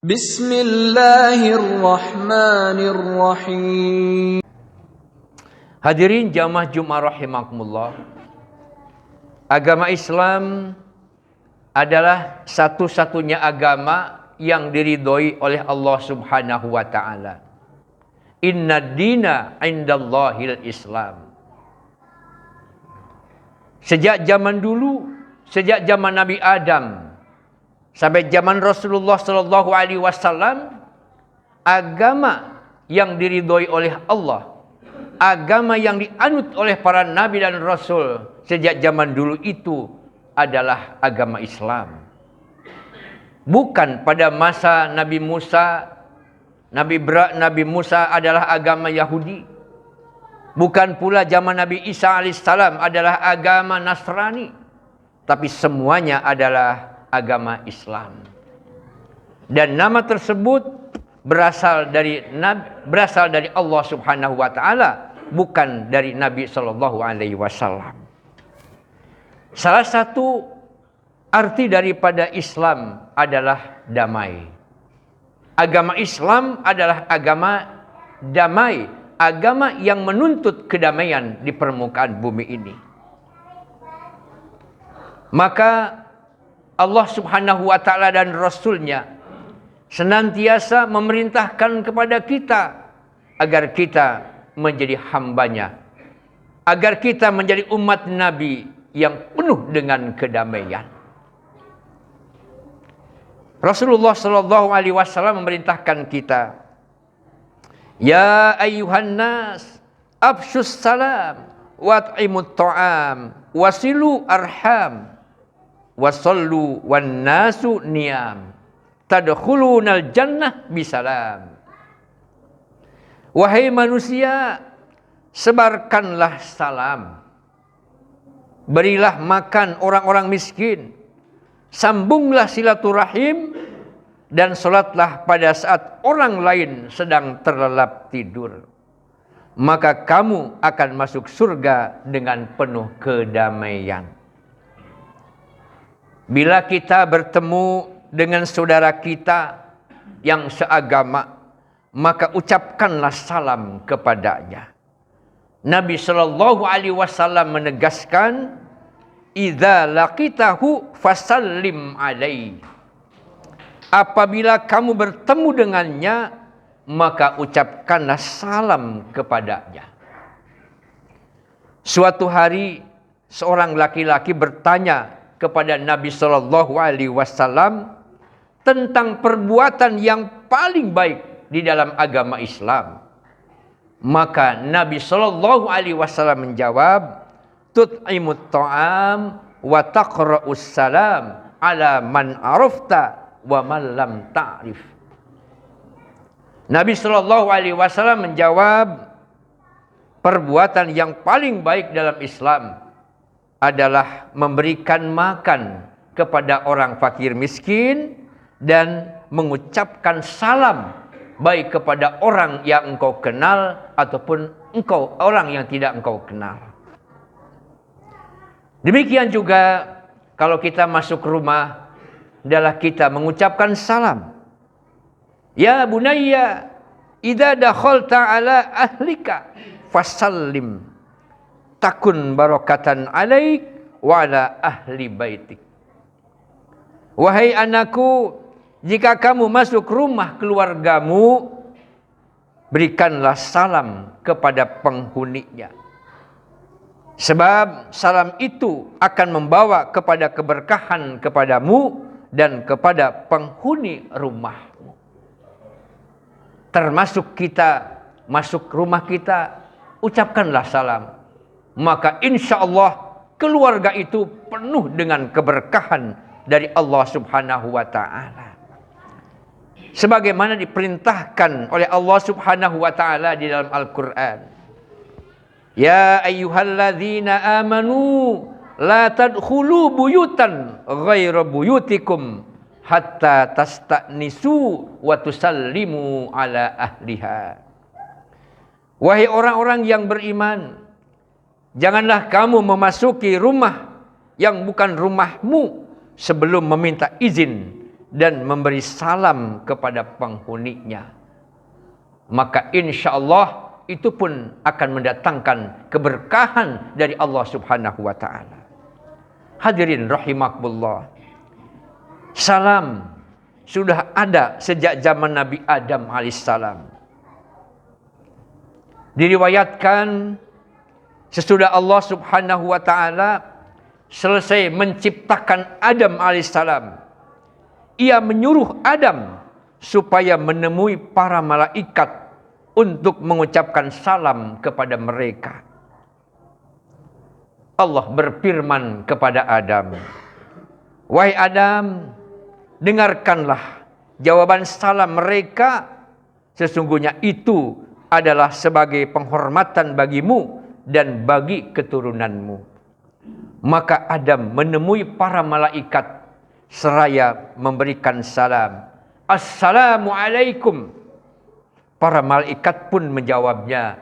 Bismillahirrahmanirrahim. Hadirin jamaah Jumat rahimakumullah. Agama Islam adalah satu-satunya agama yang diridhoi oleh Allah Subhanahu wa taala. Inna dina indallahil Islam. Sejak zaman dulu, sejak zaman Nabi Adam sampai zaman Rasulullah sallallahu alaihi wasallam, agama yang diridhoi oleh Allah, agama yang dianut oleh para nabi dan rasul sejak zaman dulu itu adalah agama Islam. Bukan pada masa Nabi Musa. Nabi Musa adalah agama Yahudi. Bukan pula zaman Nabi Isa alaihissalam adalah agama Nasrani. Tapi semuanya adalah agama Islam. Dan nama tersebut berasal dari Allah Subhanahu wa taala, bukan dari Nabi sallallahu alaihi wasallam. Salah satu arti daripada Islam adalah damai. Agama Islam adalah agama damai, agama yang menuntut kedamaian di permukaan bumi ini. Maka Allah Subhanahu wa taala dan Rasul-Nya senantiasa memerintahkan kepada kita agar kita menjadi hambanya, agar kita menjadi umat Nabi yang penuh dengan kedamaian. Rasulullah sallallahu alaihi wasallam memerintahkan kita, ya ayyuhan nas afshus salam wa at'imut ta'am wasilu arham wasallu wan nasu niyam tadkhulunal jannah bisalam. Wahai manusia, sebarkanlah salam, berilah makan orang-orang miskin, sambunglah silaturahim, dan salatlah pada saat orang lain sedang terlelap tidur. Maka kamu akan masuk surga dengan penuh kedamaian. Bila kita bertemu dengan saudara kita yang seagama, maka ucapkanlah salam kepadanya. Nabi sallallahu alaihi wasallam menegaskan, idza laqitahu fasallim alaihi. Apabila kamu bertemu dengannya, maka ucapkanlah salam kepadanya. Suatu hari seorang laki-laki bertanya kepada Nabi sallallahu alaihi wasallam tentang perbuatan yang paling baik di dalam agama Islam. Maka Nabi sallallahu alaihi wasallam menjawab, tut'imut ta'am wa taqra'us salam ala man arafta wa man lam ta'rif. Nabi sallallahu alaihi wasallam menjawab, perbuatan yang paling baik dalam Islam adalah memberikan makan kepada orang fakir miskin dan mengucapkan salam baik kepada orang yang engkau kenal ataupun orang yang tidak engkau kenal. Demikian juga kalau kita masuk rumah, adalah kita mengucapkan salam. Ya bunayya, idza dakhalta ala ahlika fasallim takun barakatan alaik wa ala ahli baitik. Wahai anakku, jika kamu masuk rumah keluargamu, berikanlah salam kepada penghuninya. Sebab salam itu akan membawa kepada keberkahan kepadamu dan kepada penghuni rumahmu. Termasuk kita masuk rumah kita, ucapkanlah salam. Maka insya Allah keluarga itu penuh dengan keberkahan dari Allah Subhanahu wa ta'ala. Sebagaimana diperintahkan oleh Allah Subhanahu wa ta'ala di dalam Al-Quran. Ya ayyuhalladzina amanu la tadkhulu buyutan ghaira buyutikum hatta tasta'nisu wa tusallimu ala ahliha. Wahai orang-orang yang beriman, janganlah kamu memasuki rumah yang bukan rumahmu sebelum meminta izin dan memberi salam kepada penghuninya. Maka insya Allah itu pun akan mendatangkan keberkahan dari Allah Subhanahu wa ta'ala. Hadirin rahimakumullah. Salam sudah ada sejak zaman Nabi Adam alaihissalam. Diriwayatkan sesudah Allah Subhanahu wa ta'ala selesai menciptakan Adam alaihissalam, ia menyuruh Adam supaya menemui para malaikat untuk mengucapkan salam kepada mereka. Allah berfirman kepada Adam, "Wahai Adam, dengarkanlah jawaban salam mereka. Sesungguhnya itu adalah sebagai penghormatan bagimu dan bagi keturunanmu." Maka Adam menemui para malaikat seraya memberikan salam, "Assalamualaikum." Para malaikat pun menjawabnya,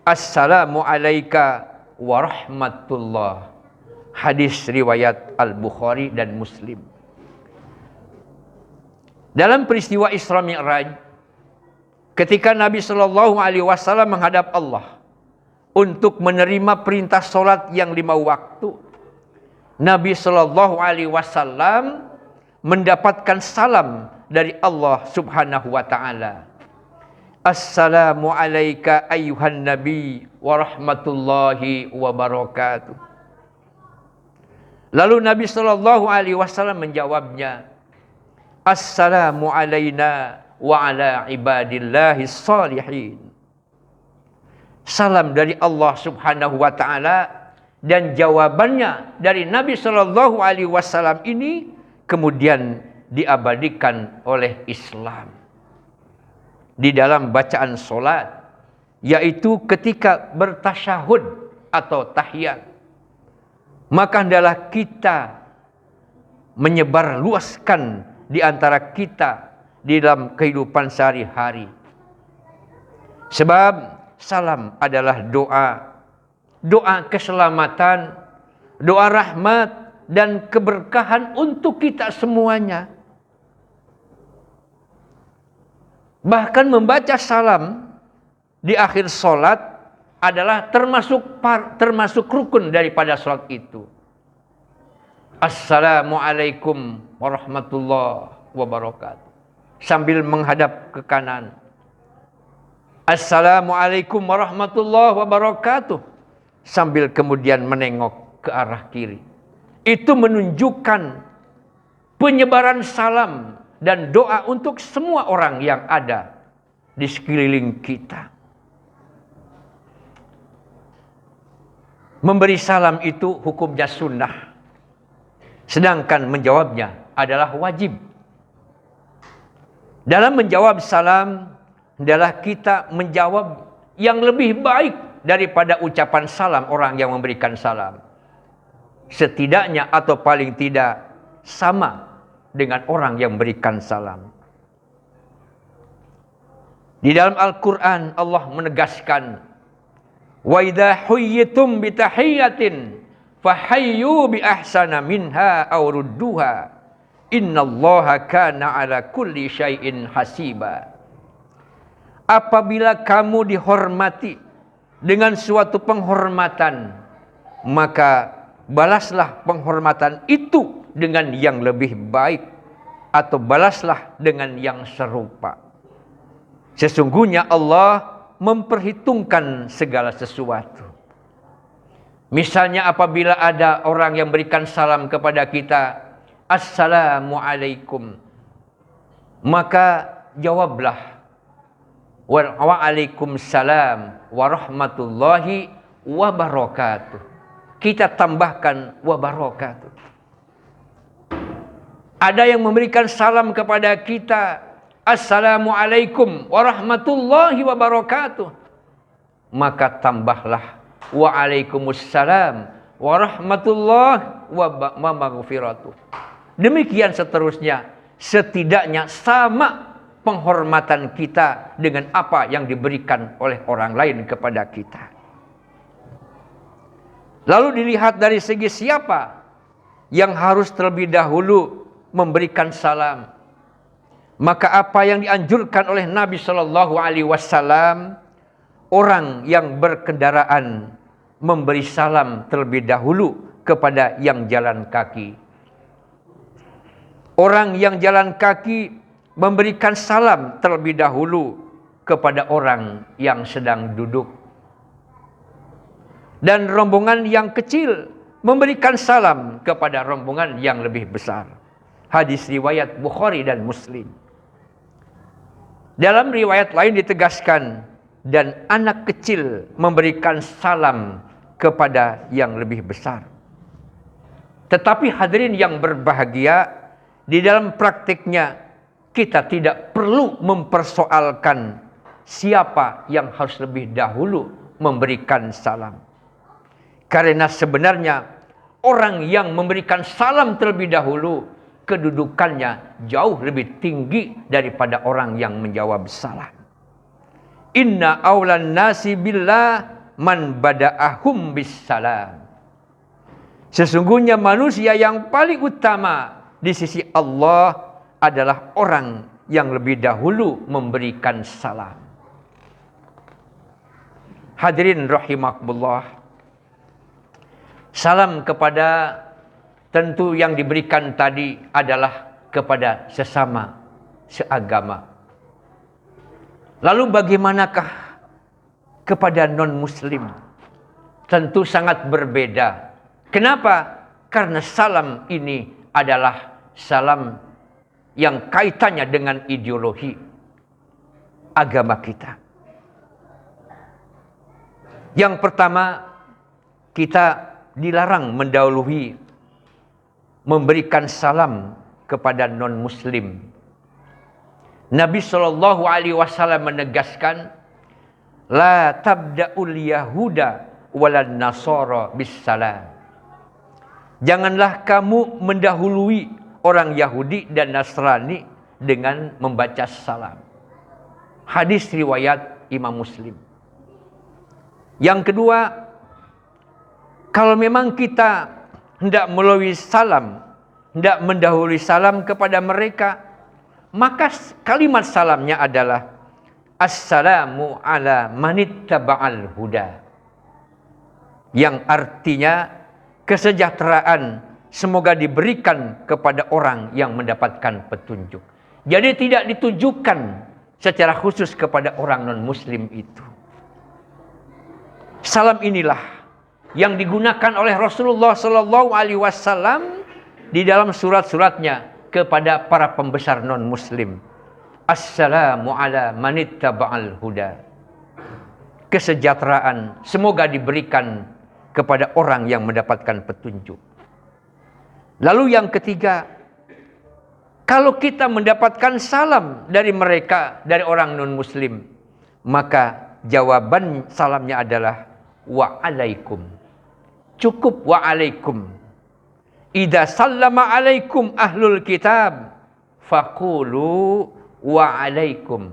"Assalamu alaika warahmatullah." Hadis riwayat Al-Bukhari dan Muslim. Dalam peristiwa Isra Mi'raj, ketika Nabi Shallallahu Alaihi Wasallam menghadap Allah untuk menerima perintah solat yang 5 waktu, Nabi Shallallahu Alaihi Wasallam mendapatkan salam dari Allah Subhanahu Wa Taala. "Assalamu alayka ayyuhan nabi wa rahmatullahi wa barakatuh." Lalu Nabi Shallallahu Alaihi Wasallam menjawabnya, "Assalamu alayna wa ala ibadillahis salihin." Salam dari Allah Subhanahu wa ta'ala, dan jawabannya dari Nabi Shallallahu Alaihi Wasallam ini kemudian diabadikan oleh Islam di dalam bacaan solat, yaitu ketika bertasyahud atau tahiyat. Maka hendaklah kita menyebar luaskan di antara kita di dalam kehidupan sehari-hari. Sebab salam adalah doa, doa keselamatan, doa rahmat dan keberkahan untuk kita semuanya. Bahkan membaca salam di akhir solat adalah termasuk rukun daripada solat itu. Assalamualaikum warahmatullahi wabarakatuh. Sambil menghadap ke kanan. Assalamualaikum warahmatullahi wabarakatuh. Sambil kemudian menengok ke arah kiri. Itu menunjukkan penyebaran salam dan doa untuk semua orang yang ada di sekeliling kita. Memberi salam itu hukumnya sunnah, sedangkan menjawabnya adalah wajib. Dalam menjawab salam, adalah kita menjawab yang lebih baik daripada ucapan salam orang yang memberikan salam. Setidaknya atau paling tidak sama dengan orang yang memberikan salam. Di dalam Al-Quran Allah menegaskan, "Wa idza huyyitum bi tahiyyatin fahayyu bi ahsana minha aw rudduha. Innallaha kana ala kulli syai'in hasiba." Apabila kamu dihormati dengan suatu penghormatan, maka balaslah penghormatan itu dengan yang lebih baik, atau balaslah dengan yang serupa. Sesungguhnya Allah memperhitungkan segala sesuatu. Misalnya apabila ada orang yang berikan salam kepada kita, "Assalamualaikum," maka jawablah, "Waalaikumsalam warahmatullahi wabarakatuh." Kita tambahkan wabarakatuh. Ada yang memberikan salam kepada kita, "Assalamualaikum warahmatullahi wabarakatuh," maka tambahlah "Waalaikumsalam warahmatullahi wabarakatuh." Demikian seterusnya, setidaknya sama penghormatan kita dengan apa yang diberikan oleh orang lain kepada kita. Lalu dilihat dari segi siapa yang harus terlebih dahulu memberikan salam. Maka apa yang dianjurkan oleh Nabi Shallallahu Alaihi Wasallam, orang yang berkendaraan memberi salam terlebih dahulu kepada yang jalan kaki. Orang yang jalan kaki memberikan salam terlebih dahulu kepada orang yang sedang duduk. Dan rombongan yang kecil memberikan salam kepada rombongan yang lebih besar. Hadis riwayat Bukhari dan Muslim. Dalam riwayat lain ditegaskan, dan anak kecil memberikan salam kepada yang lebih besar. Tetapi hadirin yang berbahagia, di dalam praktiknya kita tidak perlu mempersoalkan siapa yang harus lebih dahulu memberikan salam. Karena sebenarnya orang yang memberikan salam terlebih dahulu, kedudukannya jauh lebih tinggi daripada orang yang menjawab salam. Inna aulan nasi billah man bada'ahum bis salam. Sesungguhnya manusia yang paling utama di sisi Allah adalah orang yang lebih dahulu memberikan salam. Hadirin rahimakumullah. Salam kepada, tentu yang diberikan tadi adalah kepada sesama seagama. Lalu bagaimanakah kepada non-muslim? Tentu sangat berbeda. Kenapa? Karena salam ini adalah salam yang kaitannya dengan ideologi agama kita. Yang pertama, kita dilarang mendahului memberikan salam kepada non-muslim. Nabi Shallallahu Alaihi Wasallam menegaskan, la tabda'ul yahuda walan nasara bis salam. Janganlah kamu mendahului orang Yahudi dan Nasrani dengan membaca salam. Hadis riwayat Imam Muslim. Yang kedua, kalau memang kita hendak melalui salam, hendak mendahului salam kepada mereka, maka kalimat salamnya adalah assalamu ala manittaba'al huda, yang artinya kesejahteraan semoga diberikan kepada orang yang mendapatkan petunjuk. Jadi tidak ditujukan secara khusus kepada orang non-muslim itu. Salam inilah yang digunakan oleh Rasulullah Sallallahu Alaihi Wasallam di dalam surat-suratnya kepada para pembesar non-muslim. Assalamu ala manittaba'al huda. Kesejahteraan semoga diberikan kepada orang yang mendapatkan petunjuk. Lalu yang ketiga, kalau kita mendapatkan salam dari mereka, dari orang non-muslim, maka jawaban salamnya adalah wa'alaikum. Cukup wa'alaikum. Idza sallama alaikum ahlul kitab faqulu wa'alaikum.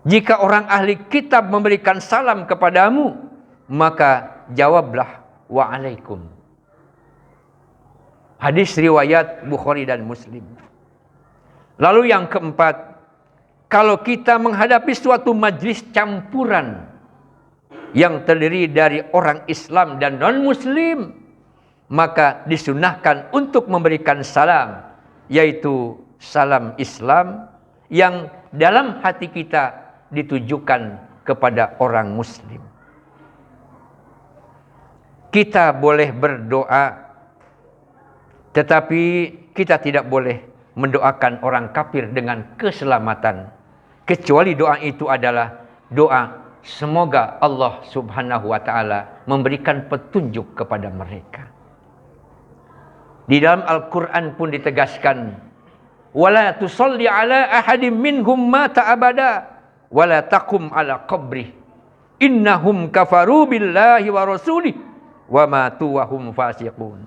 Jika orang ahli kitab memberikan salam kepadamu, maka jawablah wa'alaikum. Hadis riwayat Bukhari dan Muslim. Lalu yang keempat, kalau kita menghadapi suatu majlis campuran yang terdiri dari orang Islam dan non-muslim, maka disunahkan untuk memberikan salam, yaitu salam Islam yang dalam hati kita ditujukan kepada orang muslim. Kita boleh berdoa, tetapi kita tidak boleh mendoakan orang kafir dengan keselamatan, kecuali doa itu adalah doa semoga Allah Subhanahu wa taala memberikan petunjuk kepada mereka. Di dalam Al-Qur'an pun ditegaskan, wala tusalli ala ahadim minhum mata abada wala taqum ala qabri innahum kafaru billahi wa rasulih wa matu wa hum fasiqun.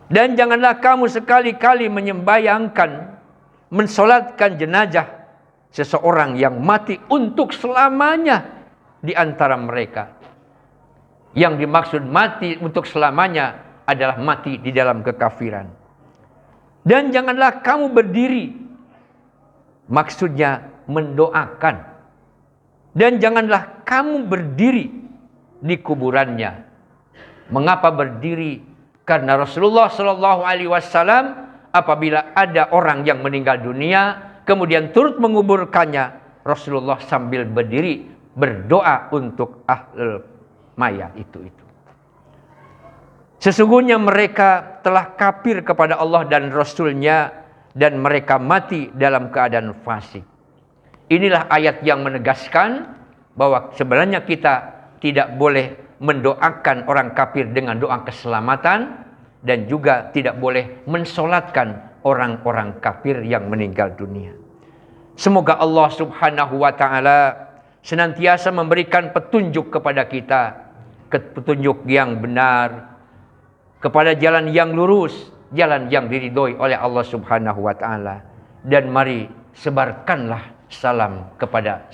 Dan janganlah kamu sekali-kali menyembayangkan, mensolatkan jenazah seseorang yang mati untuk selamanya di antara mereka. Yang dimaksud mati untuk selamanya adalah mati di dalam kekafiran. Dan janganlah kamu berdiri, maksudnya mendoakan. Dan janganlah kamu berdiri di kuburannya. Mengapa berdiri? Karena Rasulullah Shallallahu Alaihi Wasallam apabila ada orang yang meninggal dunia, kemudian turut menguburkannya, Rasulullah sambil berdiri berdoa untuk ahlul mayat itu. Sesungguhnya mereka telah kafir kepada Allah dan Rasul-Nya dan mereka mati dalam keadaan fasik. Inilah ayat yang menegaskan bahwa sebenarnya kita tidak boleh mendoakan orang kafir dengan doa keselamatan dan juga tidak boleh mensolatkan orang-orang kafir yang meninggal dunia. Semoga Allah Subhanahu wa taala senantiasa memberikan petunjuk kepada kita, petunjuk yang benar, kepada jalan yang lurus, jalan yang diridhoi oleh Allah Subhanahu wa taala. Dan mari sebarkanlah salam kepada